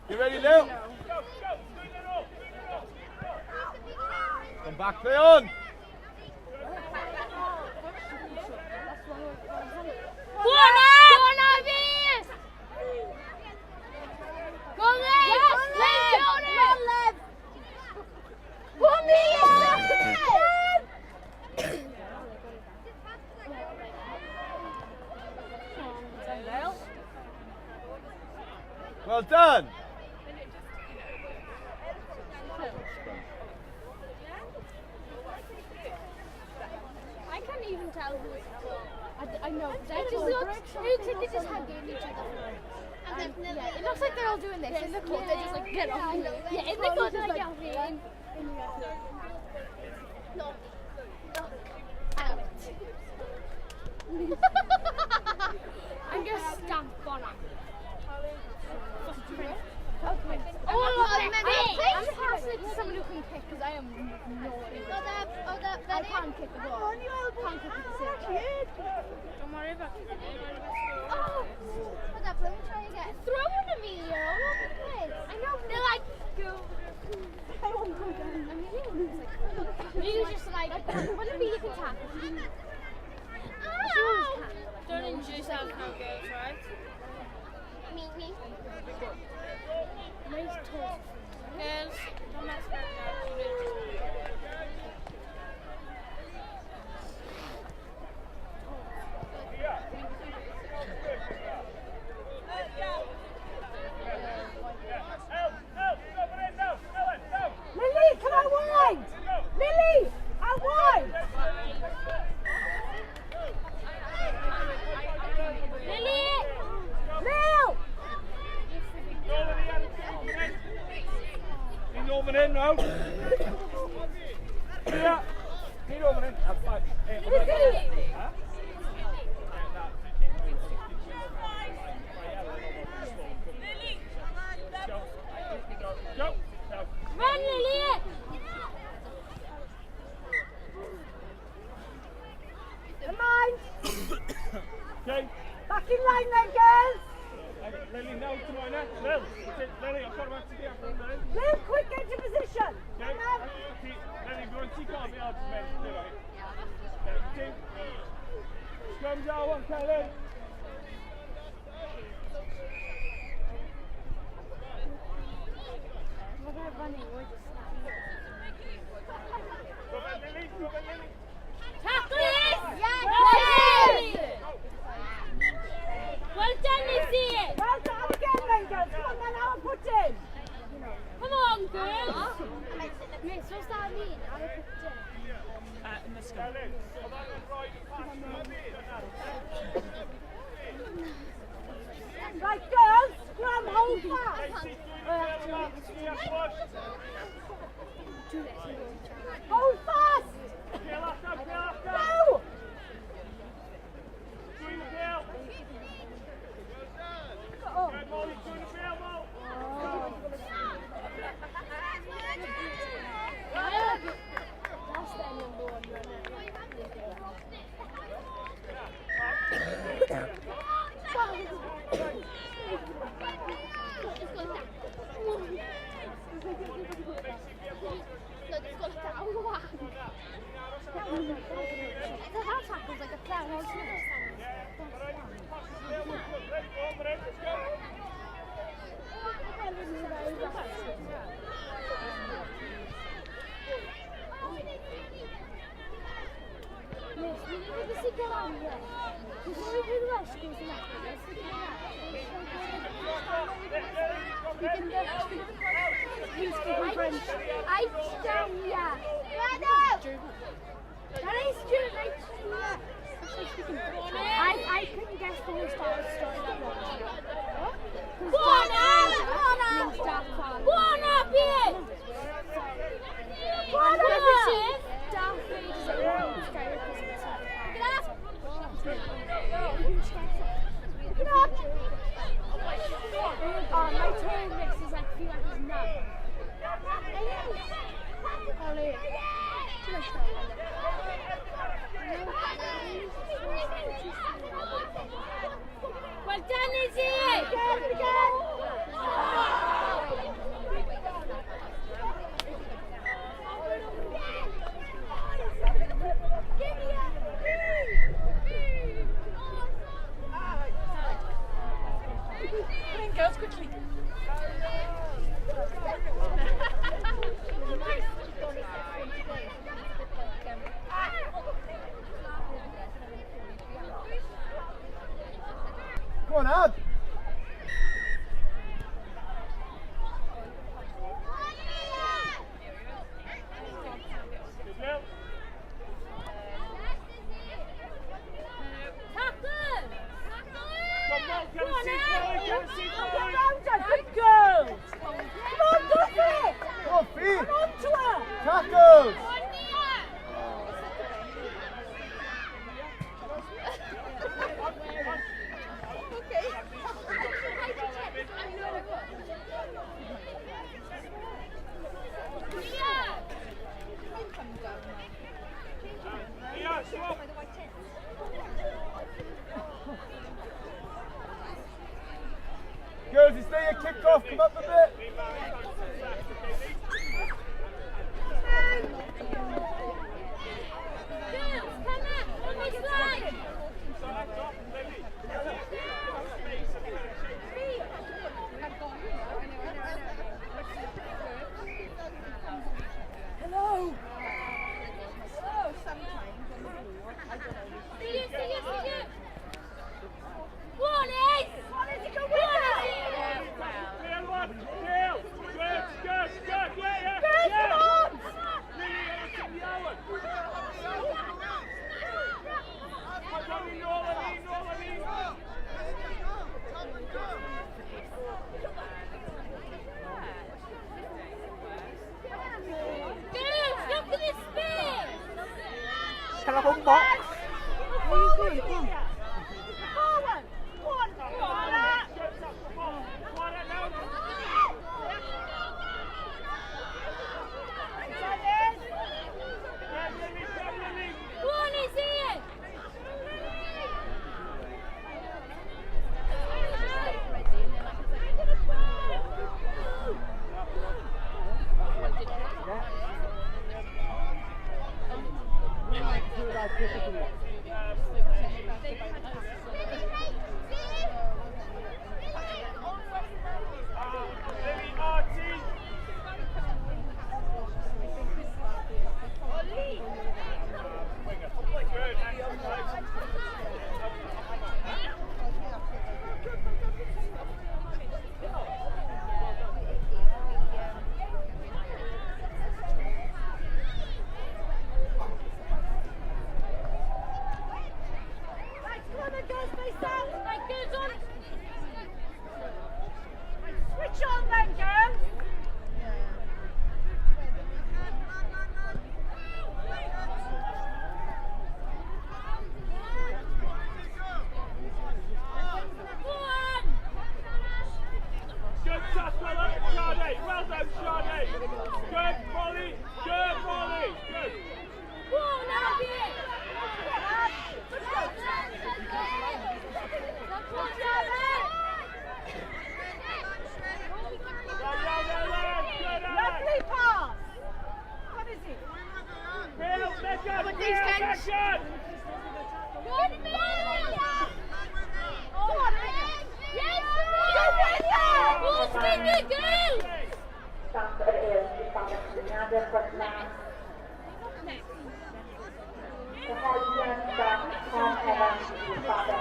You ready, Lou? Come back, play on. Go on, Ivy! Go on, Lev! Yes, Lev! Go on, Lev! Well done. I can't even tell who it's I know. It just looks, who could they just hugging each other? Yeah, it looks like they're all doing this. In the court, they're just like, get off me. Yeah, in the court, they're like, get off me. No. Out. I'm going to stamp on her. I'm passing it to somebody who can kick because I am naughty. I can't kick the ball. Can't kick the ball. Don't worry about it. Oh! Let me try again. Throw one, Amelia. I know. They're like, go. I won't go down. Amelia's just like, what Amelia can tackle? Oh! Don't injure yourself how it goes, right? Me. Nice talk. Girls, don't mess around now. Lily, come out wide! Lily, out wide! Lily! Lil! Norman in now. Yeah. Need Norman in. That's fine. Huh? Go. Run, Lily! Mind! Okay. Back in line then, girls! Lily, now to my neck. Lily, I've got back to the after line. Lil, quick, get into position! Okay. Lily, if you want to take off, I'll just make it right. Okay. Scrums out one, Kelly. We're going to run it, we're just Go back, Lily. tackle it! Yes! Well done, Lizzie! Well done again, Rangers! Come on then, now put in! Come on, girls! Miss, what's that mean? I'll put it In the sky. Right, girls, scrum, hold fast! Hold fast! Go! That's their number one runner. The half tackle's like a clown. Miss, we need to sit down here. Before we do the rest, go to that. We can go. Please speak in French. I down here. That is true. I couldn't guess the whole story. Go on up! Go on up here! Go on up! Darth Vader's around Skywalker. Get up! Oh, my toe mix is like feel like it's numb. Ollie. Well done, Izzy! Again! girls, quickly. Come on, Ad. Good girl. Come on, Duffy. Come on, feet. Come on to her. Tackles. Girls, it's there your kick off. Come up a bit. Hello. Telephone box. Forward. Switch on then, girls. Good tackle, Sade. Well done, Sade. Good, Molly. Good, Molly. Good. Lovely pass. What is it? Bill, second. But Bill, these guys- second. Stop it is stop another first line. The whole year stop home ever stop it.